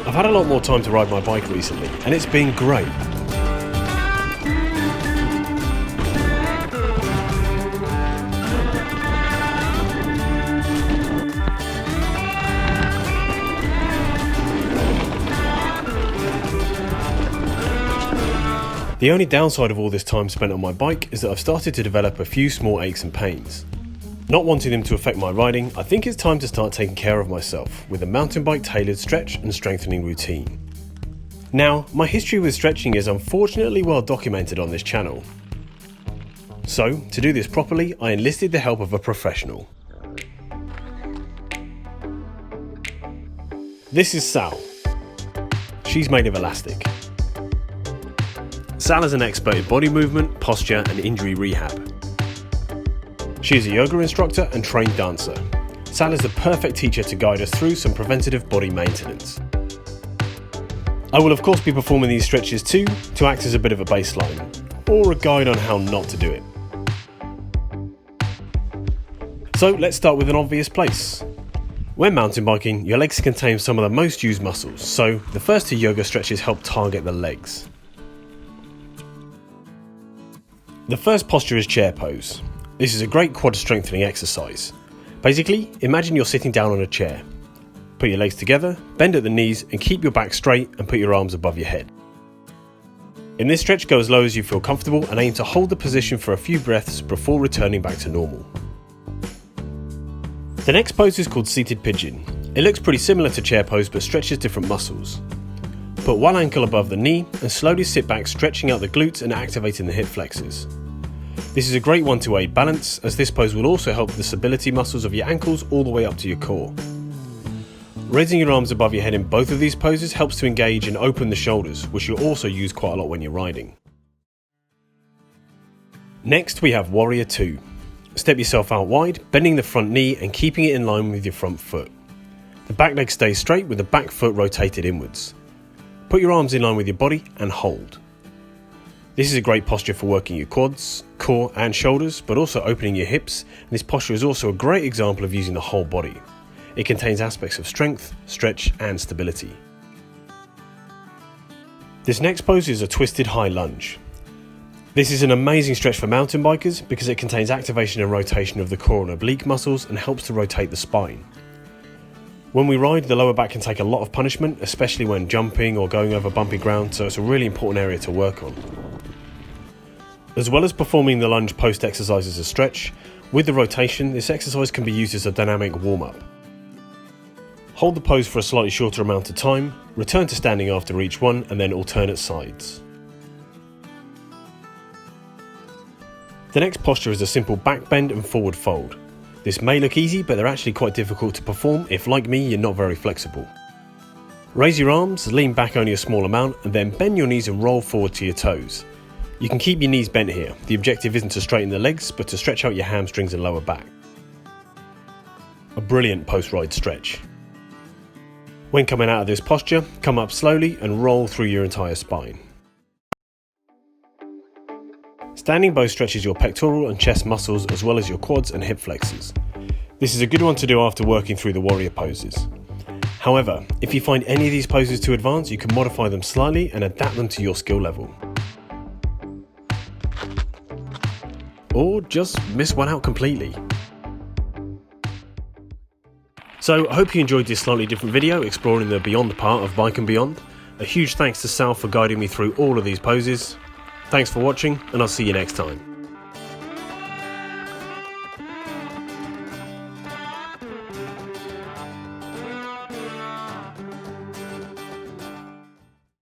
I've had a lot more time to ride my bike recently, and it's been great. The only downside of all this time spent on my bike is that I've started to develop a few small aches and pains. Not wanting them to affect my riding, I think it's time to start taking care of myself with a mountain bike tailored stretch and strengthening routine. Now, my history with stretching is unfortunately well documented on this channel. So, to do this properly, I enlisted the help of a professional. This is Sal. She's made of elastic. Sal is an expert in body movement, posture and injury rehab. She is a yoga instructor and trained dancer. Sal is the perfect teacher to guide us through some preventative body maintenance. I will of course be performing these stretches too, to act as a bit of a baseline, or a guide on how not to do it. So let's start with an obvious place. When mountain biking, your legs contain some of the most used muscles, so the first two yoga stretches help target the legs. The first posture is chair pose. This is a great quad strengthening exercise. Basically, imagine you're sitting down on a chair. Put your legs together, bend at the knees and keep your back straight and put your arms above your head. In this stretch, go as low as you feel comfortable and aim to hold the position for a few breaths before returning back to normal. The next pose is called seated pigeon. It looks pretty similar to chair pose but stretches different muscles. Put one ankle above the knee and slowly sit back, stretching out the glutes and activating the hip flexors. This is a great one to aid balance, as this pose will also help the stability muscles of your ankles all the way up to your core. Raising your arms above your head in both of these poses helps to engage and open the shoulders, which you'll also use quite a lot when you're riding. Next we have Warrior 2. Step yourself out wide, bending the front knee and keeping it in line with your front foot. The back leg stays straight with the back foot rotated inwards. Put your arms in line with your body and hold. This is a great posture for working your quads, core and shoulders, but also opening your hips, and this posture is also a great example of using the whole body. It contains aspects of strength, stretch and stability. This next pose is a twisted high lunge. This is an amazing stretch for mountain bikers because it contains activation and rotation of the core and oblique muscles and helps to rotate the spine. When we ride, the lower back can take a lot of punishment, especially when jumping or going over bumpy ground, so it's a really important area to work on. As well as performing the lunge post exercise as a stretch, with the rotation, this exercise can be used as a dynamic warm-up. Hold the pose for a slightly shorter amount of time, return to standing after each one, and then alternate sides. The next posture is a simple back bend and forward fold. This may look easy, but they're actually quite difficult to perform if, like me, you're not very flexible. Raise your arms, lean back only a small amount, and then bend your knees and roll forward to your toes. You can keep your knees bent here. The objective isn't to straighten the legs, but to stretch out your hamstrings and lower back. A brilliant post-ride stretch. When coming out of this posture, come up slowly and roll through your entire spine. Standing bow stretches your pectoral and chest muscles as well as your quads and hip flexors. This is a good one to do after working through the warrior poses. However, if you find any of these poses too advanced, you can modify them slightly and adapt them to your skill level. Or just miss one out completely. So I hope you enjoyed this slightly different video exploring the beyond part of Bike and Beyond. A huge thanks to Sal for guiding me through all of these poses. Thanks for watching and I'll see you next time.